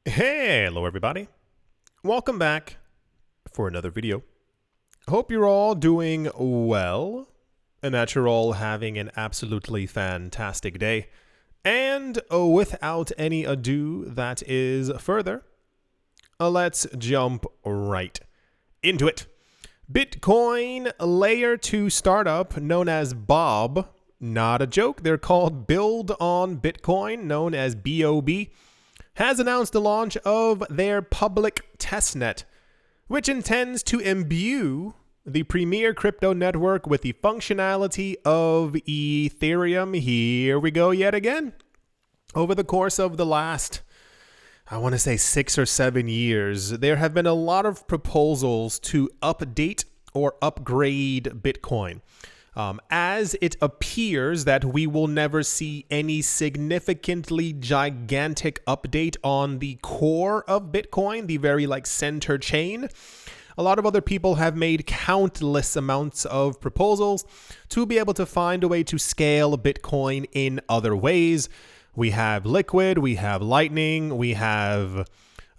Hello everybody, welcome back for another video. Hope you're all doing well and that you're all having an absolutely fantastic day. And without any ado that is further, let's jump right into it. Bitcoin layer 2 startup known as Bob, not a joke, they're called Build on Bitcoin, known as BOB, has announced the launch of their public testnet, which intends to imbue the premier crypto network with the functionality of Ethereum. Here we go yet again. Over the course of the last, I want to say 6 or 7 years, there have been a lot of proposals to update or upgrade Bitcoin. As it appears that we will never see any significantly gigantic update on the core of Bitcoin, the very center chain. A lot of other people have made countless amounts of proposals to be able to find a way to scale Bitcoin in other ways. We have Liquid, we have Lightning, we have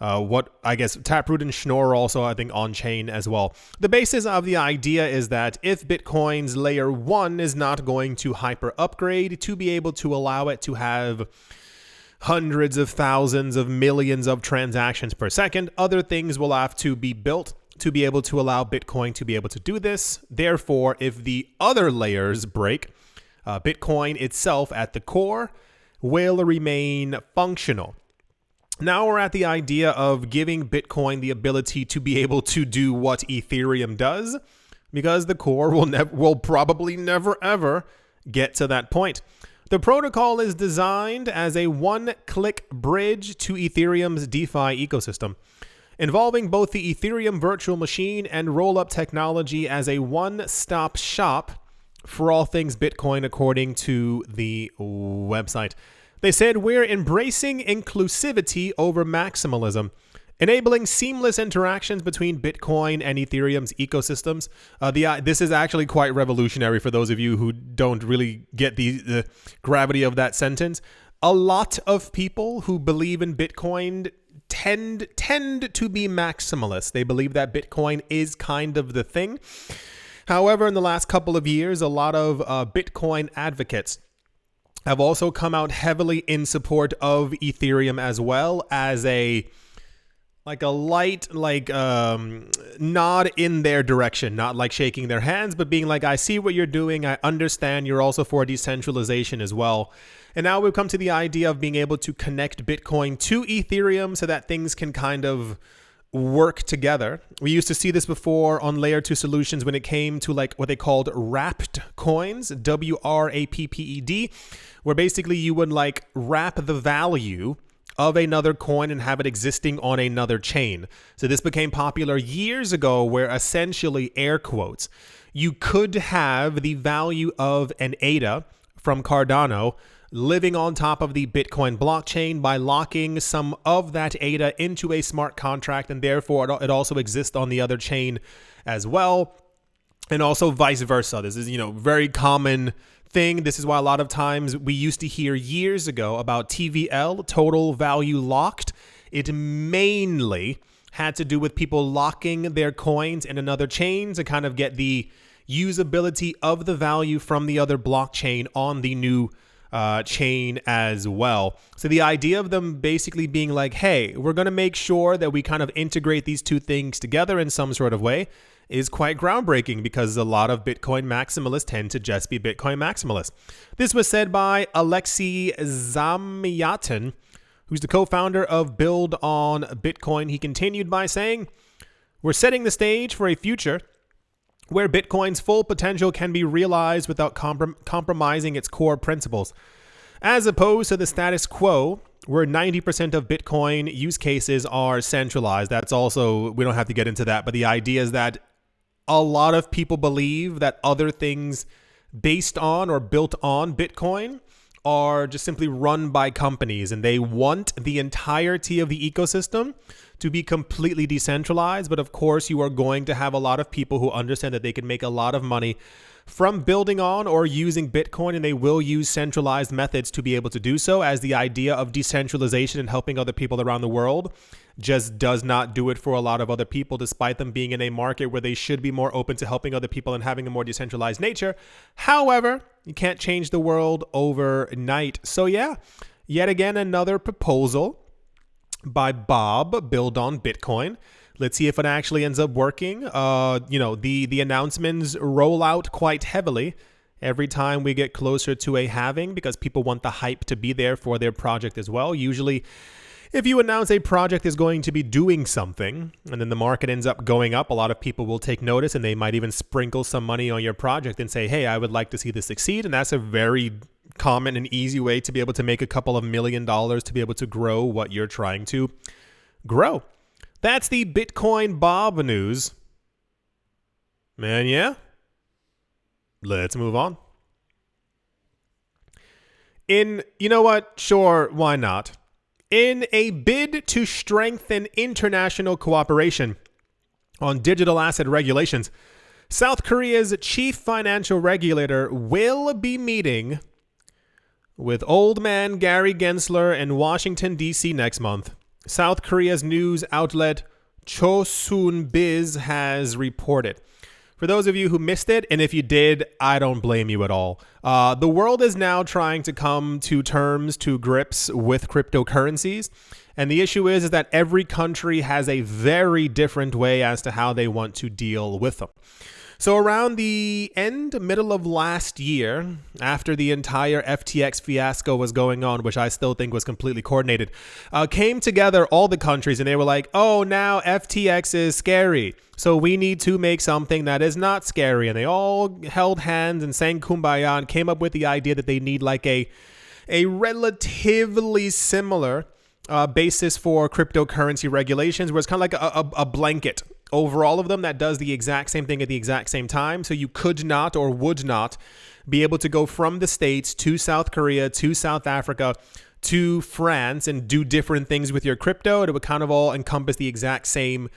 Taproot and Schnorr also, I think, on-chain as well. The basis of the idea is that if Bitcoin's layer 1 is not going to hyper upgrade to be able to allow it to have hundreds of thousands of millions of transactions per second, other things will have to be built to be able to allow Bitcoin to be able to do this. Therefore, if the other layers break, Bitcoin itself at the core will remain functional. Now we're at the idea of giving Bitcoin the ability to be able to do what Ethereum does, because the core will probably never ever get to that point. The protocol is designed as a one-click bridge to Ethereum's DeFi ecosystem, involving both the Ethereum virtual machine and roll-up technology as a one-stop shop for all things Bitcoin, according to the website. They said, we're embracing inclusivity over maximalism, enabling seamless interactions between Bitcoin and Ethereum's ecosystems. This is actually quite revolutionary for those of you who don't really get the gravity of that sentence. A lot of people who believe in Bitcoin tend to be maximalists. They believe that Bitcoin is kind of the thing. However, in the last couple of years, a lot of Bitcoin advocates have also come out heavily in support of Ethereum, as well as a light nod in their direction, not like shaking their hands, but being like, I see what you're doing. I understand you're also for decentralization as well. And now we've come to the idea of being able to connect Bitcoin to Ethereum so that things can kind of work together. We used to see this before on layer 2 solutions when it came to what they called wrapped coins, WRAPPED, where basically you would wrap the value of another coin and have it existing on another chain. So this became popular years ago, where essentially, air quotes, you could have the value of an ADA from Cardano living on top of the Bitcoin blockchain by locking some of that ADA into a smart contract, and therefore it also exists on the other chain as well, and also vice versa. This is, very common thing. This is why a lot of times we used to hear years ago about TVL, total value locked. It mainly had to do with people locking their coins in another chain to kind of get the usability of the value from the other blockchain on the new chain as well. So the idea of them basically being like, hey, we're going to make sure that we kind of integrate these two things together in some sort of way is quite groundbreaking, because a lot of Bitcoin maximalists tend to just be Bitcoin maximalists. This was said by Alexei Zamyatin, who's the co-founder of Build on Bitcoin. He continued by saying, we're setting the stage for a future where Bitcoin's full potential can be realized without compromising its core principles, as opposed to the status quo, where 90% of Bitcoin use cases are centralized. That's also, we don't have to get into that, but the idea is that a lot of people believe that other things based on or built on Bitcoin are just simply run by companies, and they want the entirety of the ecosystem to be completely decentralized. But of course, you are going to have a lot of people who understand that they can make a lot of money from building on or using Bitcoin, and they will use centralized methods to be able to do so, as the idea of decentralization and helping other people around the world just does not do it for a lot of other people, despite them being in a market where they should be more open to helping other people and having a more decentralized nature. However, you can't change the world overnight. So yeah, yet again, another proposal by Bob, build on Bitcoin. Let's see if it actually ends up working. The announcements roll out quite heavily every time we get closer to a halving, because people want the hype to be there for their project as well. Usually, if you announce a project is going to be doing something and then the market ends up going up, a lot of people will take notice, and they might even sprinkle some money on your project and say, hey, I would like to see this succeed. And that's a very common and easy way to be able to make a couple of $1 million to be able to grow what you're trying to grow. That's the Bitcoin Bob news. Man, yeah. Let's move on. You know what? Sure, why not? In a bid to strengthen international cooperation on digital asset regulations, South Korea's chief financial regulator will be meeting with old man Gary Gensler in Washington, D.C. next month. South Korea's news outlet Chosun Biz has reported. For those of you who missed it, and if you did, I don't blame you at all. The world is now trying to come to grips with cryptocurrencies. And the issue is that every country has a very different way as to how they want to deal with them. So around the middle of last year, after the entire FTX fiasco was going on, which I still think was completely coordinated, came together all the countries, and they were like, oh, now FTX is scary, so we need to make something that is not scary. And they all held hands and sang Kumbaya and came up with the idea that they need like a relatively similar basis for cryptocurrency regulations, where it's kind of like a blanket over all of them that does the exact same thing at the exact same time. So you could not or would not be able to go from the States to South Korea to South Africa to France and do different things with your crypto. It would kind of all encompass the exact same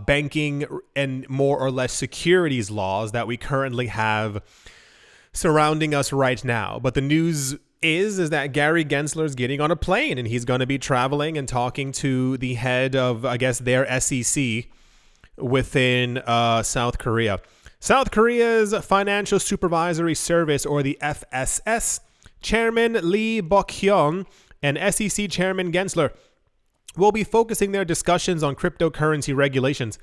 banking and more or less securities laws that we currently have surrounding us right now. But the news is that Gary Gensler is getting on a plane, and he's going to be traveling and talking to the head of, I guess, their SEC within South Korea. South Korea's Financial Supervisory Service, or the FSS, Chairman Lee Bok-hyun and SEC Chairman Gensler will be focusing their discussions on cryptocurrency regulations,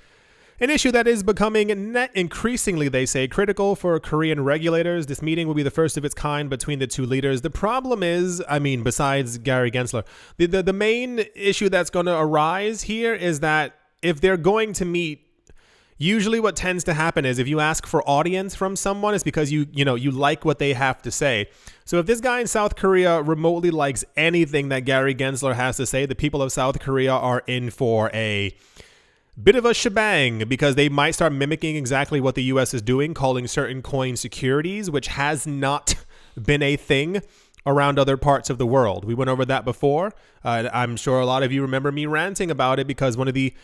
an issue that is becoming increasingly, they say, critical for Korean regulators. This meeting will be the first of its kind between the two leaders. The problem is, besides Gary Gensler, the main issue that's going to arise here is that if they're going to meet, usually what tends to happen is if you ask for audience from someone, it's because you like what they have to say. So if this guy in South Korea remotely likes anything that Gary Gensler has to say, the people of South Korea are in for a bit of a shebang, because they might start mimicking exactly what the US is doing, calling certain coins securities, which has not been a thing around other parts of the world. We went over that before. I'm sure a lot of you remember me ranting about it, because one of the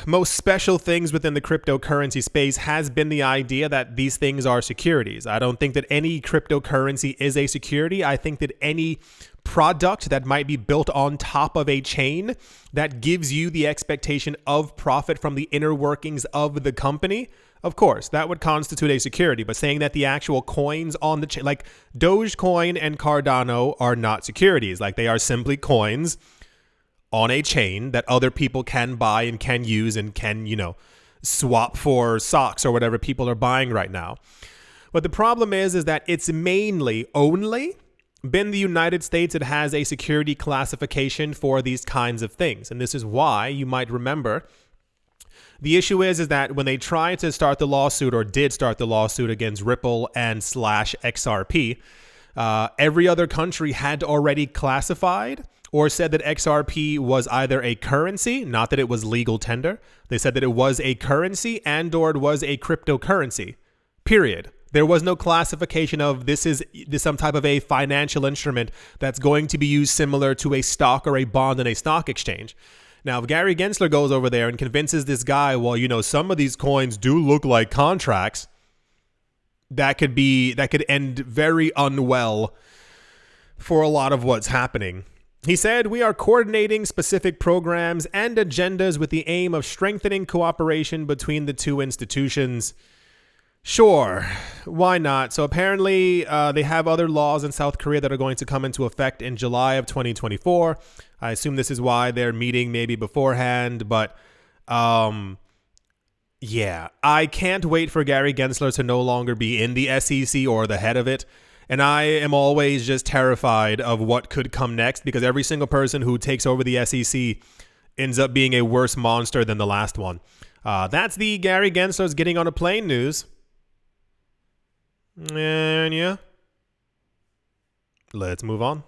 most special things within the cryptocurrency space has been the idea that these things are securities. I don't think that any cryptocurrency is a security. I think that any product that might be built on top of a chain that gives you the expectation of profit from the inner workings of the company, of course, that would constitute a security. But saying that the actual coins on the chain, like Dogecoin and Cardano, are not securities, like they are simply coins on a chain that other people can buy and can use and can, swap for socks or whatever people are buying right now. But the problem is that it's mainly only been the United States that has a security classification for these kinds of things. And this is why you might remember the issue is that when they tried to start the lawsuit, or did start the lawsuit against Ripple and /XRP, every other country had already classified or said that XRP was either a currency, not that it was legal tender. They said that it was a currency and or it was a cryptocurrency, period. There was no classification of this is some type of a financial instrument that's going to be used similar to a stock or a bond in a stock exchange. Now, if Gary Gensler goes over there and convinces this guy, well, some of these coins do look like contracts, that could end very unwell for a lot of what's happening. He said, "We are coordinating specific programs and agendas with the aim of strengthening cooperation between the two institutions." Sure, why not? So apparently they have other laws in South Korea that are going to come into effect in July of 2024. I assume this is why they're meeting maybe beforehand, but yeah, I can't wait for Gary Gensler to no longer be in the SEC or the head of it. And I am always just terrified of what could come next, because every single person who takes over the SEC ends up being a worse monster than the last one. That's the Gary Gensler's getting on a plane news. And yeah, let's move on.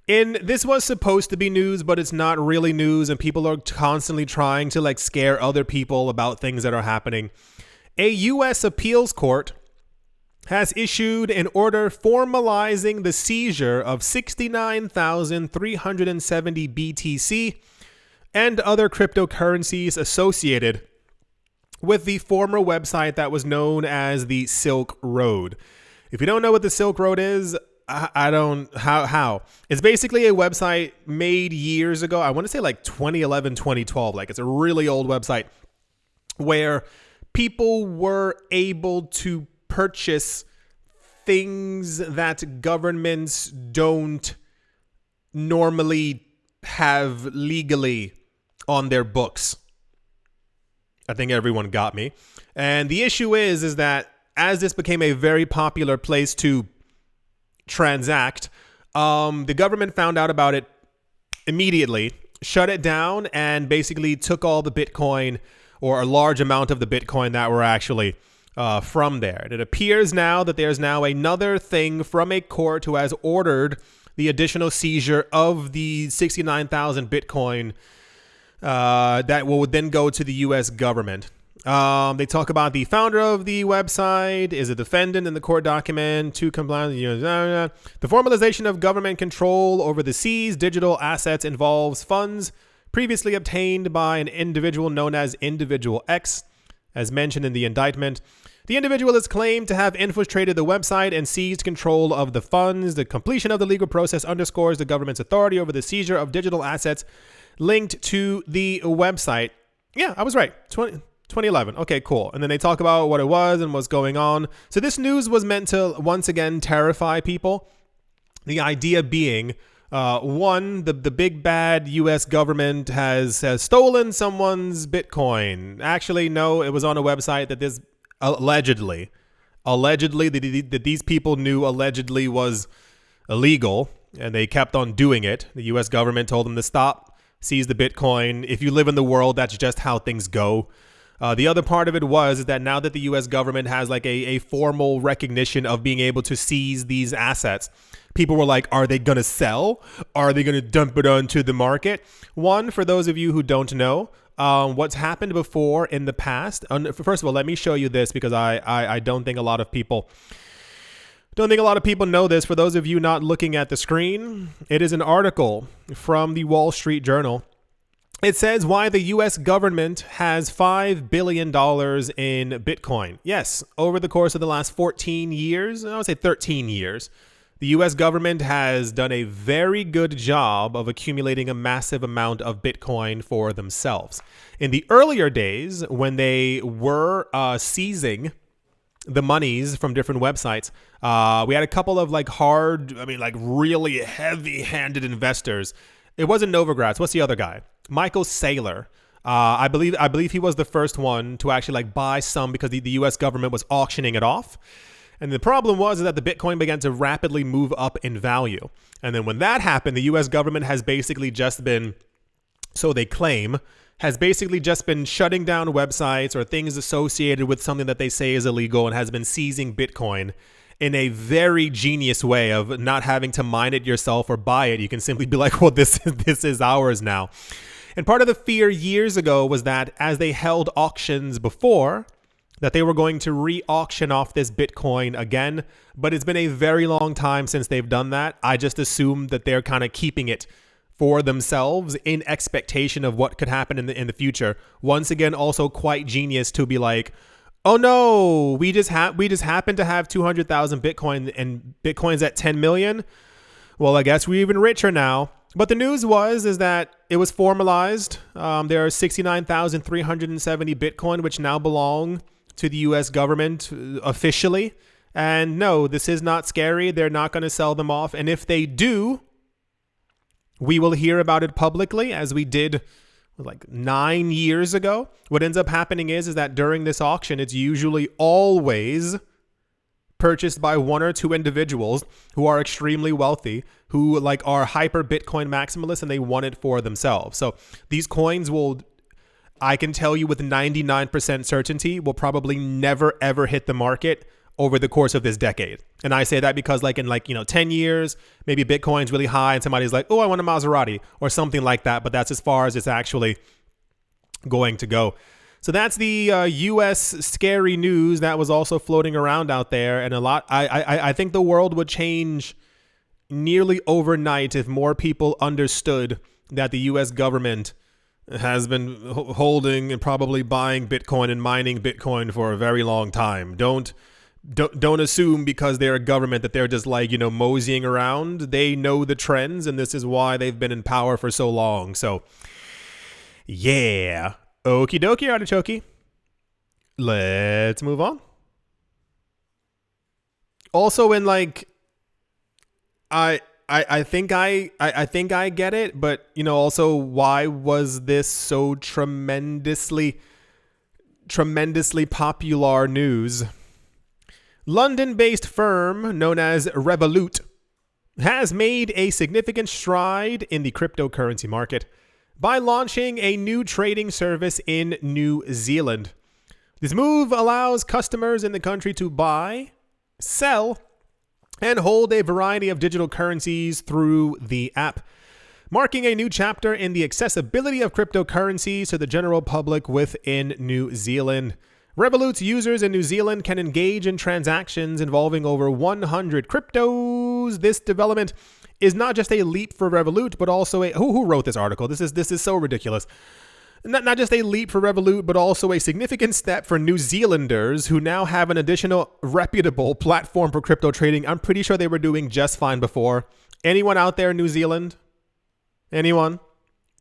And this was supposed to be news, but it's not really news, and people are constantly trying to scare other people about things that are happening. A U.S. appeals court has issued an order formalizing the seizure of 69,370 BTC and other cryptocurrencies associated with the former website that was known as the Silk Road. If you don't know what the Silk Road is, I don't, how? It's basically a website made years ago. I want to say 2011, 2012. It's a really old website where people were able to purchase things that governments don't normally have legally on their books. I think everyone got me. And the issue is that as this became a very popular place to transact, the government found out about it immediately, shut it down, and basically took all the Bitcoin, or a large amount of the Bitcoin that were actually from there. And it appears now that there's now another thing from a court who has ordered the additional seizure of the 69,000 Bitcoin that will then go to the U.S. government. They talk about the founder of the website is a defendant in the court document to comply. The formalization of government control over the seized digital assets involves funds previously obtained by an individual known as Individual X, as mentioned in the indictment. The individual is claimed to have infiltrated the website and seized control of the funds. The completion of the legal process underscores the government's authority over the seizure of digital assets linked to the website. Yeah, I was right. 2011. Okay, cool. And then they talk about what it was and what's going on. So this news was meant to once again terrify people. The idea being, one, the big bad U.S. government has stolen someone's Bitcoin. Actually, no, it was on a website that this allegedly that these people knew allegedly was illegal, and they kept on doing it. The U.S. government told them to stop, seize the Bitcoin. If you live in the world, that's just how things go. The other part of it is that now that the U.S. government has a formal recognition of being able to seize these assets, people were like, are they going to sell? Are they going to dump it onto the market? One, for those of you who don't know, what's happened before in the past. First of all, let me show you this, because I don't think a lot of people know this. For those of you not looking at the screen, it is an article from the Wall Street Journal. It says why the U.S. government has $5 billion in Bitcoin. Yes, over the course of the last 14 years, I would say 13 years, the U.S. government has done a very good job of accumulating a massive amount of Bitcoin for themselves. In the earlier days, when they were seizing the monies from different websites, we had a couple of really heavy-handed investors. It wasn't Novogratz. What's the other guy? Michael Saylor. I believe he was the first one to actually buy some, because the U.S. government was auctioning it off. And the problem was that the Bitcoin began to rapidly move up in value. And then when that happened, the U.S. government has basically just been, so they claim, has basically just been shutting down websites or things associated with something that they say is illegal, and has been seizing Bitcoin in a very genius way of not having to mine it yourself or buy it. You can simply be like, well, this is ours now. And part of the fear years ago was that as they held auctions before, that they were going to re-auction off this Bitcoin again. But it's been a very long time since they've done that. I just assume that they're kind of keeping it for themselves in expectation of what could happen in the future. Once again, also quite genius to be like, oh no, we just happen to have 200,000 Bitcoin and Bitcoin's at 10 million. Well, I guess we're even richer now. But the news is that it was formalized. There are 69,370 Bitcoin, which now belong to the U.S. government officially. And no, this is not scary. They're not going to sell them off. And if they do, we will hear about it publicly, as we did like 9 years ago. What ends up happening is that during this auction, it's usually always purchased by one or two individuals who are extremely wealthy, who like are hyper Bitcoin maximalists, and they want it for themselves. So these coins will, I can tell you with 99% certainty, will probably never ever hit the market over the course of this decade. And I say that because like in 10 years, maybe Bitcoin's really high and somebody's like, oh, I want a Maserati or something like that. But that's as far as it's actually going to go. So that's the U.S. scary news that was also floating around out there. And I think the world would change nearly overnight if more people understood that the U.S. government has been holding and probably buying Bitcoin and mining Bitcoin for a very long time. Don't assume because they're a government that they're just like, moseying around. They know the trends, and this is why they've been in power for so long. So, yeah. Okie dokie, artichoke. Let's move on. Also, in I think I get it, but also why was this so tremendously popular news? London-based firm known as Revolut has made a significant stride in the cryptocurrency market by launching a new trading service in New Zealand. This move allows customers in the country to buy, sell, and hold a variety of digital currencies through the app, marking a new chapter in the accessibility of cryptocurrencies to the general public within New Zealand. Revolut's users in New Zealand can engage in transactions involving over 100 cryptos. This development is not just a leap for Revolut, but also who wrote this article? This is so ridiculous. Not just a leap for Revolut, but also a significant step for New Zealanders who now have an additional reputable platform for crypto trading. I'm pretty sure they were doing just fine before. Anyone out there in New Zealand? Anyone?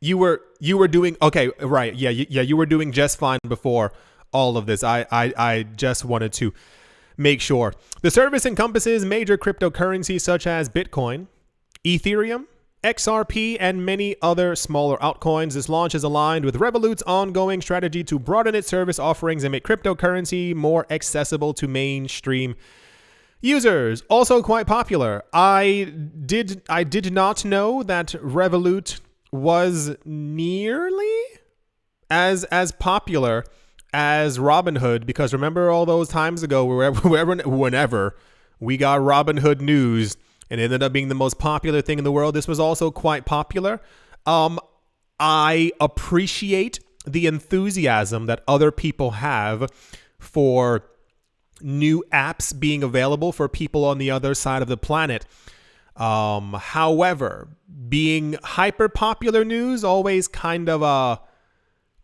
You were doing okay, right? Yeah, you were doing just fine before all of this. I just wanted to make sure. The service encompasses major cryptocurrencies such as Bitcoin, Ethereum, XRP, and many other smaller altcoins. This launch is aligned with Revolut's ongoing strategy to broaden its service offerings and make cryptocurrency more accessible to mainstream users. Also quite popular. I did not know that Revolut was nearly as popular as Robinhood, because remember all those times ago whenever we got Robinhood news and it ended up being the most popular thing in the world. This was also quite popular. I appreciate the enthusiasm that other people have for new apps being available for people on the other side of the planet. However, being hyper popular news always kind of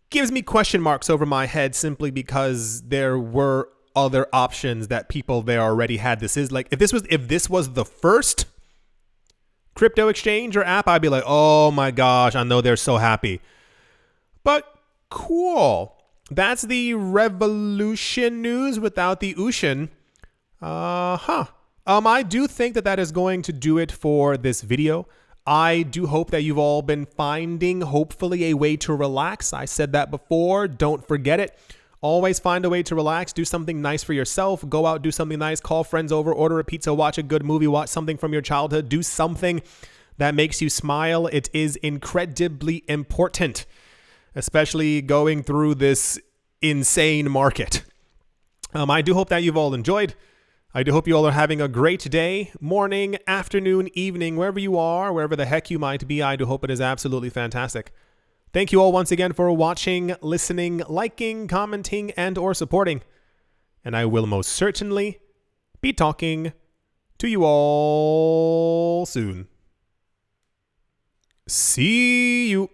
gives me question marks over my head, simply because there were other options that people there already had. This is like, if this was the first crypto exchange or app, I'd be like, oh my gosh, I know they're so happy. But cool. That's the revolution news without the ocean. I do think that is going to do it for this video. I do hope that you've all been finding, hopefully, a way to relax. I said that before. Don't forget it. Always find a way to relax. Do something nice for yourself. Go out, do something nice. Call friends over, order a pizza, watch a good movie, watch something from your childhood. Do something that makes you smile. It is incredibly important, especially going through this insane market. I do hope that you've all enjoyed. I do hope you all are having a great day, morning, afternoon, evening, wherever you are, wherever the heck you might be. I do hope it is absolutely fantastic. Thank you all once again for watching, listening, liking, commenting, and or supporting. And I will most certainly be talking to you all soon. See you.